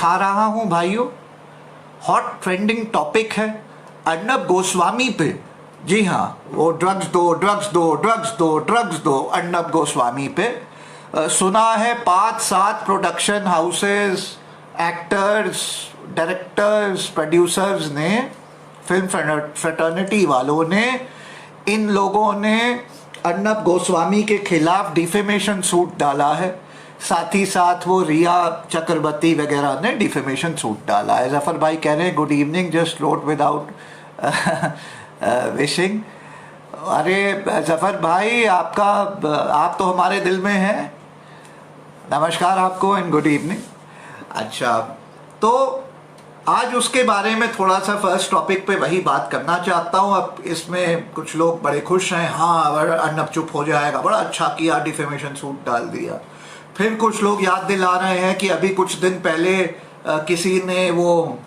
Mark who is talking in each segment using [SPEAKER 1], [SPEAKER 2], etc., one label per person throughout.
[SPEAKER 1] उठा रहा हूं भाइयों। हॉट ट्रेंडिंग टॉपिक है अर्नब गोस्वामी पे। जी हाँ, वो ड्रग्स दो ड्रग्स दो ड्रग्स दो ड्रग्स दो अर्नब गोस्वामी पे। सुना है 5-7 production houses, actors, directors, producers ने, फिल्म फ्रेटर्निटी वालों ने, इन लोगों ने अर्नब गोस्वामी के खिलाफ डिफेमेशन सूट डाला है। साथ ही साथ वो रिया चक्रवर्ती वगैरह ने डिफेमेशन सूट डाला है। जफर भाई कह रहे हैं good evening, just road without wishing. अरे जफर भाई, आप तो हमारे दिल में हैं। नमस्कार आपको एंड गुड इवनिंग। अच्छा, तो आज उसके बारे में थोड़ा सा फर्स्ट टॉपिक पे वही बात करना चाहता हूँ। अब इसमें कुछ लोग बड़े खुश हैं, हाँ अर्नब चुप हो जाएगा, बड़ा अच्छा किया, डिफेमेशन सूट डाल दिया। फिर कुछ लोग याद दिला रहे हैं कि अभी कुछ दिन पहले किसी ने वो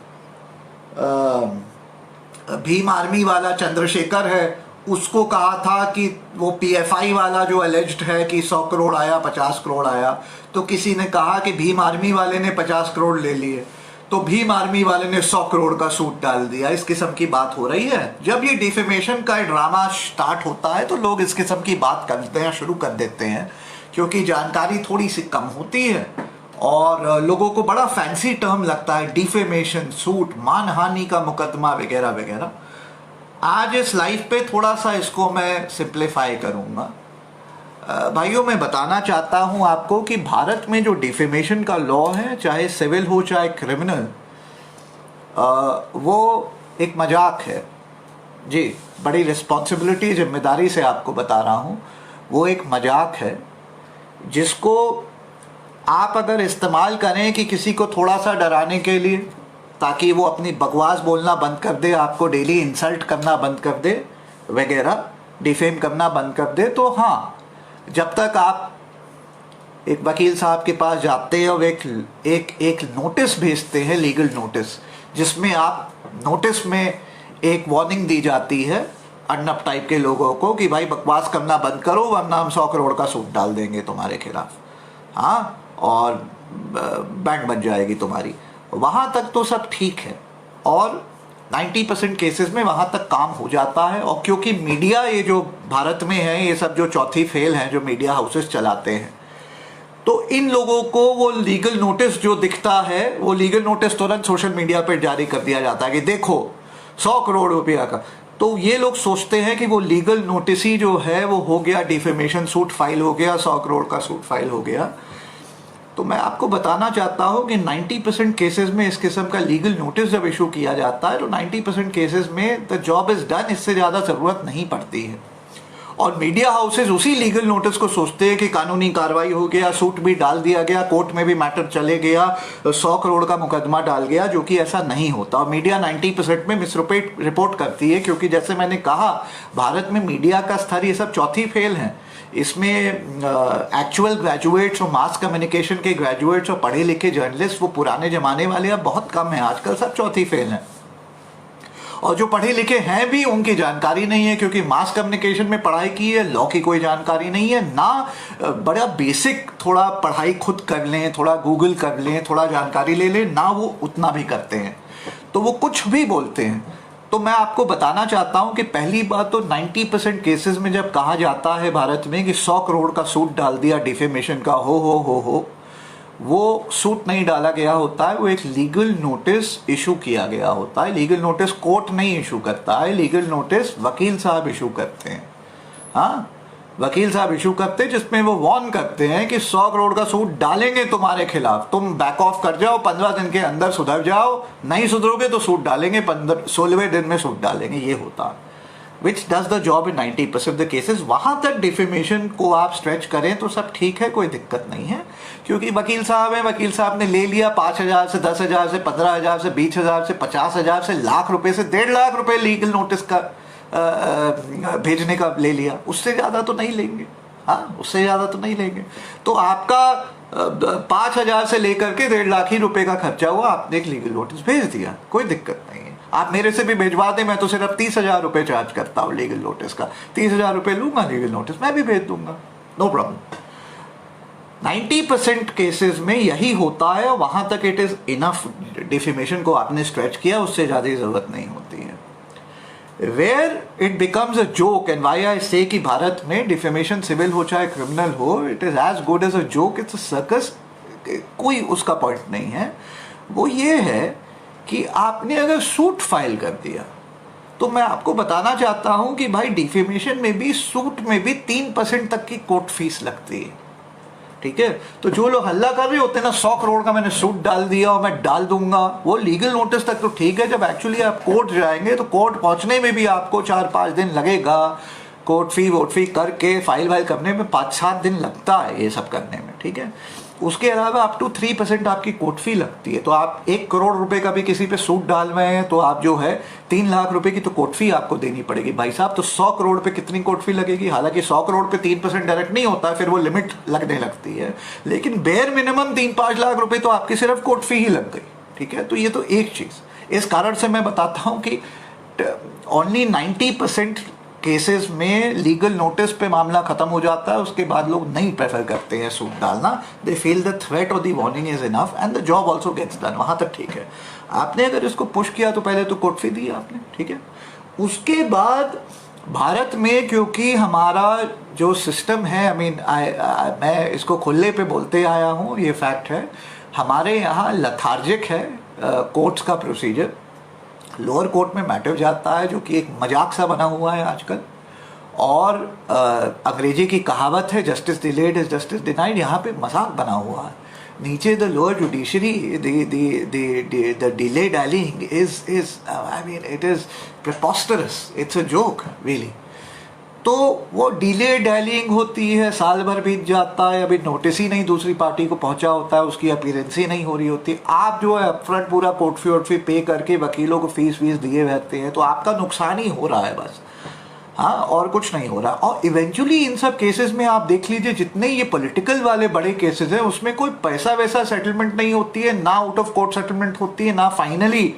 [SPEAKER 1] भीम आर्मी वाला चंद्रशेखर है, उसको कहा था कि वो पीएफआई वाला जो एलिज्ड है कि 100 करोड़ आया, 50 करोड़ आया, तो किसी ने कहा कि भीम आर्मी वाले ने 50 करोड़ ले लिए, तो भीम आर्मी वाले ने 100 करोड़ का सूट डाल दिया। इस किस्म की बात हो रही है। जब ये डिफेमेशन का ड्रामा स्टार्ट होता है तो लोग इस किस्म की बात करते हैं, शुरू कर देते हैं, क्योंकि जानकारी थोड़ी सी कम होती है और लोगों को बड़ा फैंसी टर्म लगता है, डिफेमेशन सूट, मानहानि का मुकदमा वगैरह वगैरह। आज इस लाइफ पे थोड़ा सा इसको मैं सिंप्लीफाई करूंगा। भाइयों, मैं बताना चाहता हूं आपको कि भारत में जो डिफेमेशन का लॉ है, चाहे सिविल हो चाहे क्रिमिनल, वो एक मजाक है। जी, बड़ी रिस्पॉन्सिबिलिटी, जिम्मेदारी से आपको बता रहा हूं, वो एक मजाक है जिसको आप अगर इस्तेमाल करें कि किसी को थोड़ा सा डराने के लिए, ताकि वो अपनी बकवास बोलना बंद कर दे, आपको डेली इंसल्ट करना बंद कर दे वगैरह, डिफेम करना बंद कर दे, तो हाँ, जब तक आप एक वकील साहब के पास जाते हैं और एक नोटिस भेजते हैं, लीगल नोटिस, जिसमें आप नोटिस में एक वार्निंग दी जाती है अर्नब टाइप के लोगों को कि भाई बकवास करना बंद करो वरना हम 100 करोड़ का सूट डाल देंगे तुम्हारे खिलाफ, हाँ, और बैंड बन जाएगी तुम्हारी। वहाँ तक तो सब ठीक है और 90% केसेस में वहाँ तक काम हो जाता है। और क्योंकि मीडिया, ये जो भारत में है, ये सब जो चौथी फेल हैं जो मीडिया हाउसेस चलाते हैं, तो इन लोगों को वो लीगल नोटिस जो दिखता है, वो लीगल नोटिस तुरंत सोशल मीडिया पर जारी कर दिया जाता है कि देखो 100 करोड़ रुपया का। तो ये लोग सोचते हैं कि वो लीगल नोटिस ही जो है वो हो गया, डिफेमेशन सूट फाइल हो गया, 100 करोड़ का सूट फाइल हो गया। तो मैं आपको बताना चाहता हूं कि 90% केसेस में इस किस्म का लीगल नोटिस जब इशू किया जाता है तो 90% केसेस में द जॉब इज डन, इससे ज़्यादा ज़रूरत नहीं पड़ती है। और मीडिया हाउसेज उसी लीगल नोटिस को सोचते हैं कि कानूनी कार्रवाई हो गया, सूट भी डाल दिया गया, कोर्ट में भी मैटर चले गया, 100 करोड़ का मुकदमा डाल गया, जो कि ऐसा नहीं होता। और मीडिया 90% में रिपोर्ट करती है, क्योंकि जैसे मैंने कहा, भारत में मीडिया का स्तर ये सब चौथी फेल है। इसमें एक्चुअल ग्रेजुएट्स और मास कम्युनिकेशन के ग्रेजुएट्स और पढ़े लिखे जर्नलिस्ट, वो पुराने जमाने वाले अब बहुत कम हैं, आजकल सब चौथी फेल हैं। और जो पढ़े लिखे हैं भी, उनकी जानकारी नहीं है, क्योंकि मास कम्युनिकेशन में पढ़ाई की है, लॉ की कोई जानकारी नहीं है ना। बड़ा बेसिक थोड़ा पढ़ाई खुद कर लें, थोड़ा गूगल कर लें, थोड़ा जानकारी ले लें ना, वो उतना भी करते हैं, तो वो कुछ भी बोलते हैं। तो मैं आपको बताना चाहता हूं कि पहली बात तो 90% केसेस में जब कहा जाता है भारत में कि 100 करोड़ का सूट डाल दिया डिफेमेशन का, हो, वो सूट नहीं डाला गया होता है, वो एक लीगल नोटिस इशू किया गया होता है। लीगल नोटिस कोर्ट नहीं इशू करता है, लीगल नोटिस वकील साहब इशू करते हैं। हाँ, वकील साहब इशू करते हैं, जिसमें वो वार्न करते हैं कि 100 करोड़ का सूट डालेंगे तुम्हारे खिलाफ, तुम बैक ऑफ कर जाओ, 15 दिन के अंदर सुधर जाओ, नहीं सुधरोगे तो सूट डालेंगे, 16वें दिन में सूट डालेंगे। ये होता है, which does the job in 90% of the cases. वहां तक डिफेमेशन को आप स्ट्रेच करें तो सब ठीक है, कोई दिक्कत नहीं है, क्योंकि वकील साहब है, वकील साहब ने ले लिया 5,000 से 10,000 से 15,000 से 20,000 से 50,000 से लाख रुपए से 1.5 लाख रुपए लीगल नोटिस का भेजने का ले लिया, उससे ज्यादा तो नहीं लेंगे। हाँ, उससे ज्यादा तो नहीं लेंगे। तो आपका 5,000 से लेकर के 1.5 लाख ही रुपए का खर्चा हुआ, आपने एक लीगल नोटिस भेज दिया, कोई दिक्कत नहीं है। आप मेरे से भी भिजवा दें, मैं तो सिर्फ 30,000 रुपए चार्ज करता हूँ लीगल नोटिस का, 30,000 रुपए लूंगा लीगल नोटिस, मैं भी भेज दूंगा, नो प्रॉब्लम। 90% केसेस में यही होता है, वहां तक इट इज इनफ। डिफेमेशन को आपने स्ट्रेच किया, उससे ज़्यादा जरूरत नहीं होती है। Where it becomes a joke, and why I say कि भारत में डिफेमेशन सिविल हो चाहे क्रिमिनल हो, it is as good as a joke, it's a circus, कोई उसका पॉइंट नहीं है। वो ये है कि आपने अगर सूट फाइल कर दिया, तो मैं आपको बताना चाहता हूं कि भाई डिफेमेशन में भी, सूट में भी 3% तक की कोर्ट फीस लगती है, ठीक है। तो जो लोग हल्ला कर रहे होते हैं ना, 100 करोड़ का मैंने सूट डाल दिया और मैं डाल दूंगा, वो लीगल नोटिस तक तो ठीक है, जब एक्चुअली आप कोर्ट जाएंगे तो कोर्ट पहुंचने में भी आपको 4-5 दिन लगेगा। कोर्ट फी वोट फी करके फाइल वाइल करने में 5-7 दिन लगता है ये सब करने में, ठीक है। उसके अलावा अप टू 3% आपकी कोर्ट फी लगती है। तो आप 1 करोड़ रुपए का भी किसी पे सूट डाल रहे हैं तो आप जो है 3 लाख रुपए की तो कोर्ट फी आपको देनी पड़ेगी भाई साहब। तो 100 करोड़ पे कितनी कोर्ट फी लगेगी? हालांकि 100 करोड़ पे 3% डायरेक्ट नहीं होता है, फिर वो लिमिट लगने लगती है, लेकिन बेयर मिनिमम 3-5 लाख रुपए तो आपकी सिर्फ कोर्ट फी ही लग गई, ठीक है। तो ये तो एक चीज। इस कारण से मैं बताता हूं कि ओनली 90% केसेस में लीगल नोटिस पे मामला खत्म हो जाता है, उसके बाद लोग नहीं प्रेफर करते हैं सूट डालना। दे फील द थ्रेट और the warning is enough and the job also gets done, वहां तक ठीक है। आपने अगर इसको पुश किया तो पहले तो कोर्ट फी दी आपने, ठीक है। उसके बाद भारत में क्योंकि हमारा जो सिस्टम है, मैं इसको खुले पे बोलते आया हूँ, ये फैक्ट है, हमारे यहाँ लथार्जिक है कोर्ट्स का प्रोसीजर। लोअर कोर्ट में मैटर जाता है, जो कि एक मजाक सा बना हुआ है आजकल, और अंग्रेजी की कहावत है justice delayed is justice denied, यहाँ पे मजाक बना हुआ है। नीचे the lower judiciary the delay dallying is I mean it is preposterous, it's a joke really. तो वो डिले डैलिंग होती है, साल भर बीत जाता है, अभी नोटिस ही नहीं दूसरी पार्टी को पहुंचा होता है, उसकी अपीयरेंस ही नहीं हो रही होती। आप जो है अपफ्रंट पूरा कोर्ट फी वोट फी पे करके वकीलों को फीस वीस दिए रहते हैं, तो आपका नुकसान ही हो रहा है बस, हाँ, और कुछ नहीं हो रहा। और इवेंचुअली इन सब केसेस में आप देख लीजिए, जितने ये पॉलिटिकल वाले बड़े केसेस हैं, उसमें कोई पैसा वैसा सेटलमेंट नहीं होती है, ना आउट ऑफ कोर्ट सेटलमेंट होती है, ना फाइनली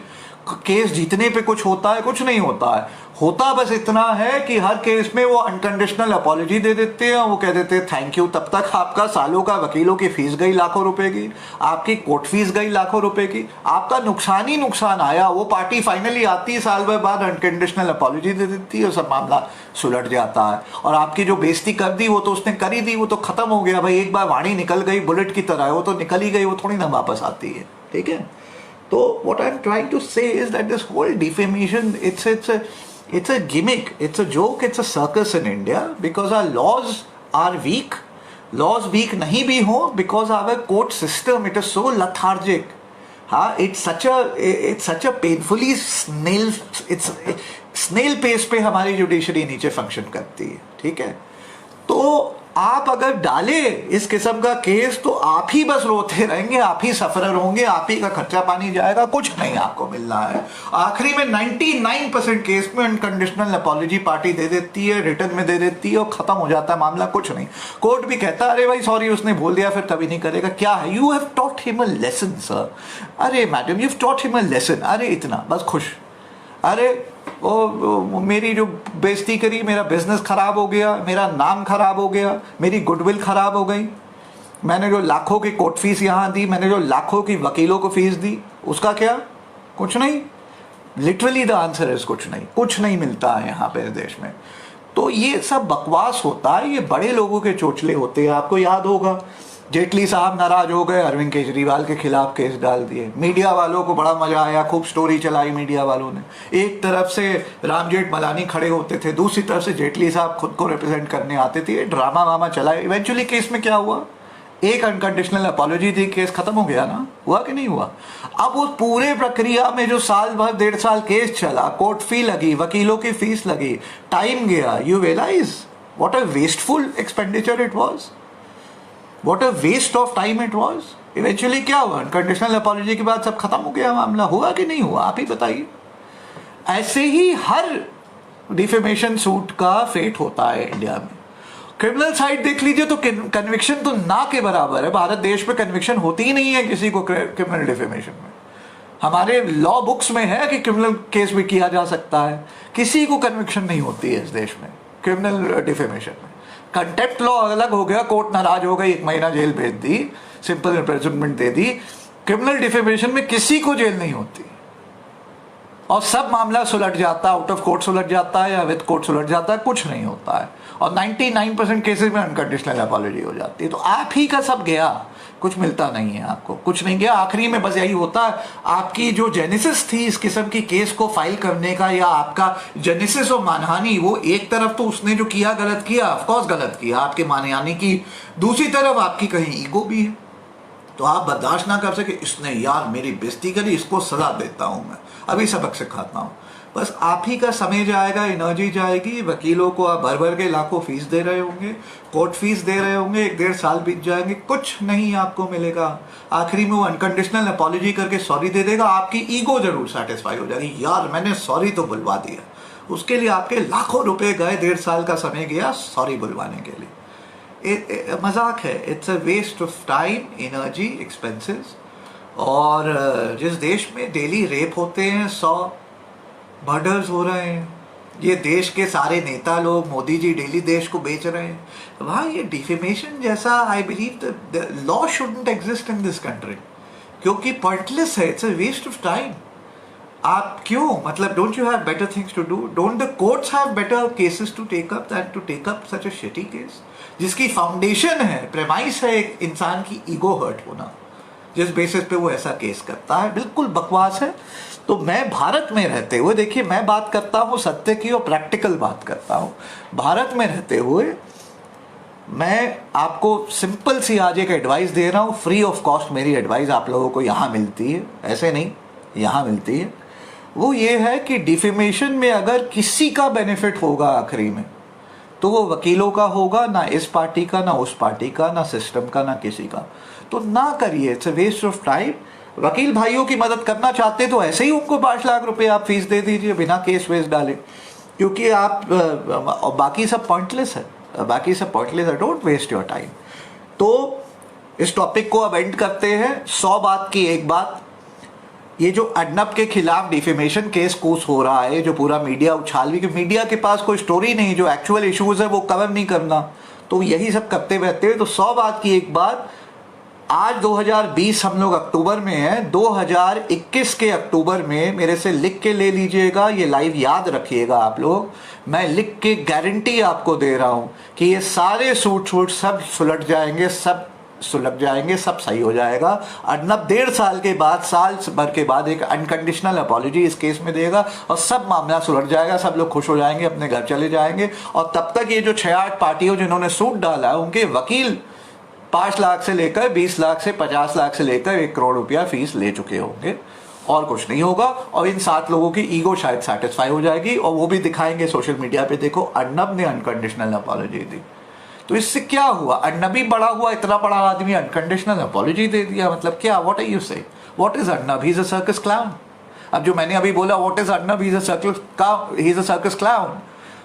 [SPEAKER 1] केस जीतने पे कुछ होता है, कुछ नहीं होता है। होता बस इतना है कि हर केस में वो अनकंडीशनल अपॉलॉजी दे देते हैं, वो कह देते हैं थैंक यू, तब तक आपका सालों का वकीलों की फीस गई लाखों रुपए की, आपकी कोर्ट फीस गई लाखों रुपए की, आपका नुकसान ही नुकसान आया। वो पार्टी फाइनली आती है साल भर बाद, अनकंडीशनल अपॉलॉजी दे देती है, सब मामला सुलट जाता है। और आपकी जो बेइज्जती कर दी वो तो उसने कर ही दी, वो तो खत्म हो गया भाई। एक बार वाणी निकल गई बुलेट की तरह, वो तो निकल ही गई, वो थोड़ी ना वापस आती है, ठीक है। So what I'm trying to say is that this whole defamation, it's a gimmick, it's a joke, it's a circus in India because our laws are weak. Laws weak नहीं भी हो because our court system, it is so lethargic. हाँ, it's such a painfully snail pace पे हमारी judiciary नीचे function करती है, ठीक है। तो आप अगर डाले इस किस्म का केस तो आप ही बस रोते रहेंगे, आप ही सफरर होंगे, आप ही का खर्चा पानी जाएगा, कुछ नहीं आपको मिलना है। आखिरी में 99% केस में अनकंडीशनल अपॉलॉजी पार्टी दे देती है, रिटर्न में दे देती है, और खत्म हो जाता है मामला, कुछ नहीं। कोर्ट भी कहता है अरे भाई सॉरी उसने बोल दिया, फिर कभी नहीं करेगा। क्या है, you have taught him a lesson sir, अरे madam you have taught him a lesson, अरे इतना बस खुश। अरे वो मेरी जो बेइज्जती करी, मेरा बिजनेस खराब हो गया, मेरा नाम खराब हो गया, मेरी गुडविल खराब हो गई, मैंने जो लाखों की कोर्ट फीस यहाँ दी, मैंने जो लाखों की वकीलों को फीस दी, उसका क्या? कुछ नहीं। लिटरली द आंसर इज कुछ नहीं, कुछ नहीं मिलता है यहाँ पे देश में। तो ये सब बकवास होता है, ये बड़े लोगों के चोचले होते हैं। आपको याद होगा जेटली साहब नाराज हो गए, अरविंद केजरीवाल के खिलाफ केस डाल दिए, मीडिया वालों को बड़ा मजा आया, खूब स्टोरी चलाई मीडिया वालों ने। एक तरफ से राम जेठमलानी खड़े होते थे, दूसरी तरफ से जेटली साहब खुद को रिप्रेजेंट करने आते थे, ड्रामा वामा चला। इवेंचुअली केस में क्या हुआ, एक अनकंडीशनल अपॉलॉजी थी, केस खत्म हो गया ना, हुआ कि नहीं हुआ। अब उस पूरे प्रक्रिया में जो साल भर 1.5 साल केस चला, कोर्ट फी लगी, वकीलों की फीस लगी, टाइम गया, you realise what a wasteful expenditure it was, What a waste of time it was. Eventually क्या हुआ, अनकंडीशनल अपॉलॉजी के बाद सब खत्म हो गया मामला, हुआ कि नहीं हुआ, आप ही बताइए। ऐसे ही हर डिफेमेशन सूट का फेट होता है इंडिया में। क्रिमिनल साइड देख लीजिए तो कन्विक्शन तो ना के बराबर है। भारत देश में कन्विक्शन होती ही नहीं है किसी को क्रिमिनल डिफेमेशन में। हमारे लॉ बुक्स में है कि क्रिमिनल केस भी किया जा सकता है, किसी को कन्विक्शन नहीं होती है इस देश में क्रिमिनल डिफेमेशन में। कंटेम्प्ट लॉ अलग हो गया, कोर्ट नाराज हो गई, 1 महीना जेल भेज दी, सिंपल इम्प्रिजनमेंट दे दी। क्रिमिनल डिफेमेशन में किसी को जेल नहीं होती और सब मामला सुलझ जाता है, आउट ऑफ कोर्ट सुलझ जाता है या विद कोर्ट सुलझ जाता है, कुछ नहीं होता है। और 99% केसेस में अनकंडीशनल अपॉलजी हो जाती है। तो आप ही का सब गया, कुछ मिलता नहीं है आपको, कुछ नहीं गया। आखिरी में बस यही होता है, आपकी जो जेनेसिस थी इस किस्म की केस को फाइल करने का, या आपका जेनेसिस और मानहानि, वो एक तरफ तो उसने जो किया गलत किया, ऑफकोर्स गलत किया आपके मानहानि की, दूसरी तरफ आपकी कहीं ईगो भी है। तो आप बर्दाश्त ना कर सके, इसने यार मेरी बेइज्जती करी, इसको सजा देता हूं, मैं अभी सबक सिखाता हूं। बस आप ही का समय जाएगा, एनर्जी जाएगी, वकीलों को आप भर भर के लाखों फीस दे रहे होंगे, कोर्ट फीस दे रहे होंगे, 1-1.5 साल बीत जाएंगे, कुछ नहीं आपको मिलेगा। आखिरी में वो अनकंडीशनल अपॉलजी करके सॉरी दे देगा, आपकी ईगो जरूर सेटिस्फाई हो जाएगी, यार मैंने सॉरी तो बुलवा दिया। उसके लिए आपके लाखों रुपए गए, 1.5 साल का समय गया सॉरी बुलवाने के लिए। मजाक है, it's a waste of time, energy, expenses. और जिस देश में डेली रेप होते हैं, 100 मर्डर्स हो रहे हैं, ये देश के सारे नेता लोग, मोदी जी डेली देश को बेच रहे हैं, वहाँ ये डिफेमेशन जैसा, I believe the law shouldn't exist in this country, क्योंकि पॉइंटलेस है, it's a waste of time. आप क्यों, मतलब don't you have better things to do? Don't the courts have better cases to take up that to take up such a shitty case, जिसकी foundation है, premise है एक इंसान की ego hurt होना, जिस बेसिस पे वो ऐसा केस करता है? बिल्कुल बकवास है। तो मैं भारत में रहते हुए, देखिए मैं बात करता हूँ सत्य की और प्रैक्टिकल बात करता हूँ, भारत में रहते हुए मैं आपको सिंपल सी आज एक एडवाइस दे रहा हूँ, फ्री ऑफ कॉस्ट मेरी एडवाइस आप लोगों को यहाँ मिलती है, ऐसे नहीं, यहाँ मिलती है। वो ये है कि डिफेमेशन में अगर किसी का बेनिफिट होगा आखिरी में, तो वो वकीलों का होगा, ना इस पार्टी का, ना उस पार्टी का, ना सिस्टम का, ना किसी का। तो ना करिए, it's a waste of time. वकील भाइयों की मदद करना चाहते तो ऐसे ही उनको 5 लाख रुपए आप फीस दे दीजिए बिना केस वेस डाले, क्योंकि आप बाकी सब पॉइंटलेस है, बाकी सब पॉइंटलेस है। Don't waste your time. तो इस टॉपिक को अब एंड करते हैं। 100 बात की एक बात, ये जो अर्नब के खिलाफ डिफेमेशन केस कोस हो रहा है, जो पूरा मीडिया उछाल भी, कि मीडिया के पास कोई स्टोरी नहीं, जो एक्चुअल इश्यूज है वो कवर नहीं करना, तो यही सब करते रहते हैं। तो 100 बात की एक बात, आज 2020 हम लोग अक्टूबर में हैं, 2021 के अक्टूबर में मेरे से लिख के ले लीजिएगा, ये लाइव याद रखिएगा आप लोग, मैं लिख के गारंटी आपको दे रहा हूं कि ये सारे सूट सब सुलझ जाएंगे, सब सुलझ जाएंगे, सब सही हो जाएगा। अर्नब 1.5 साल के बाद, साल भर के बाद एक अनकंडीशनल अपॉलजी इस केस में देगा और सब मामला सुलझ जाएगा, सब लोग खुश हो जाएंगे, अपने घर चले जाएंगे। और तब तक ये जो 6-8 पार्टियों जिन्होंने सूट डाला है, उनके वकील 5 लाख से लेकर 20 लाख से 50 लाख से लेकर 1 करोड़ रुपया फीस ले चुके होंगे, और कुछ नहीं होगा। और इन 7 लोगों की ईगो शायद सेटिस्फाई हो जाएगी और वो भी दिखाएंगे सोशल मीडिया पे, देखो अर्नब ने अनकंडीशनल अपॉलजी दी। तो इससे क्या हुआ? अर्नब ही बड़ा हुआ, इतना बड़ा आदमी अनकंडीशनल अपॉलजी दे दिया, मतलब क्या? What are you say? What is Arnab? He is a circus clown. अब जो मैंने अभी बोला what is Arnab, he is a circus clown,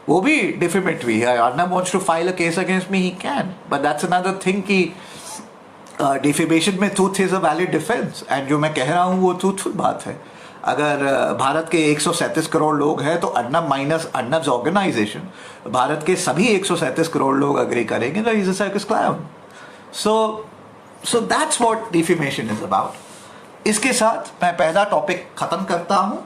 [SPEAKER 1] वो भी डिफेमेटरी है। Arnab wants to file a case against me, he can, but that's another thing कि defamation में truth is a valid defence, and जो मैं कह रहा हूँ वो ट्रूथफुल बात है। अगर भारत के 137 करोड़ लोग हैं तो अर्नब माइनस अर्नब्स ऑर्गेनाइजेशन, भारत के सभी 137 करोड़ लोग अग्री करेंगे तो is a circus clown. So that's what defamation is about. इसके साथ मैं पहला टॉपिक खत्म करता हूँ।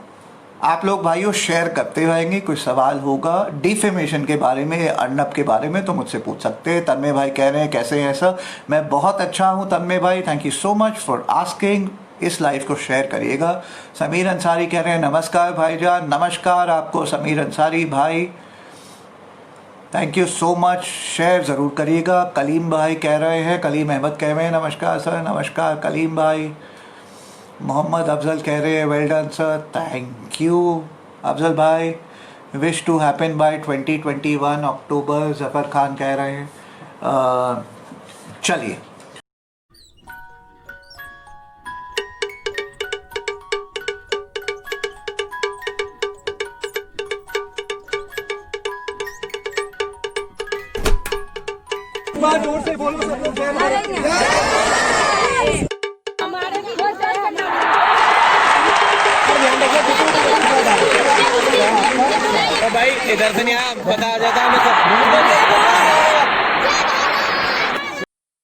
[SPEAKER 1] आप लोग भाइयों शेयर करते रहेंगे, कोई सवाल होगा डिफेमेशन के बारे में, अर्नब के बारे में, तो मुझसे पूछ सकते हैं। तन्मय भाई कह रहे हैं कैसे हैं सर? मैं बहुत अच्छा हूँ तन्मय भाई, thank you so much for asking. इस लाइव को शेयर करिएगा। समीर अंसारी कह रहे हैं नमस्कार भाईजान। नमस्कार आपको समीर अंसारी भाई, thank you so much, share ज़रूर करिएगा। कलीम भाई कह रहे हैं, कलीम अहमद कह रहे हैं नमस्कार सर। नमस्कार कलीम भाई। मोहम्मद अफजल कह रहे हैं well done sir, thank you Afzal भाई। विश टू हैपन बाय 2021 अक्टूबर, जफ़र खान कह रहे हैं। चलिए
[SPEAKER 2] जोर से बोलो सब लोग। भाई इधर से नहीं आया, बता जाता है।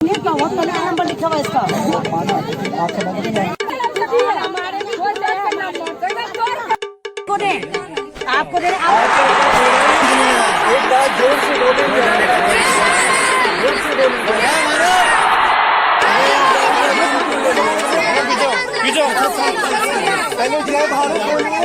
[SPEAKER 3] ये क्या बहुत बड़ा नाम पर लिखा हुआ है इसका। आपको दे
[SPEAKER 2] एक बार जोर से बोलेंगे, जोर से बोलेंगे। पहले जय भारत बोलिए।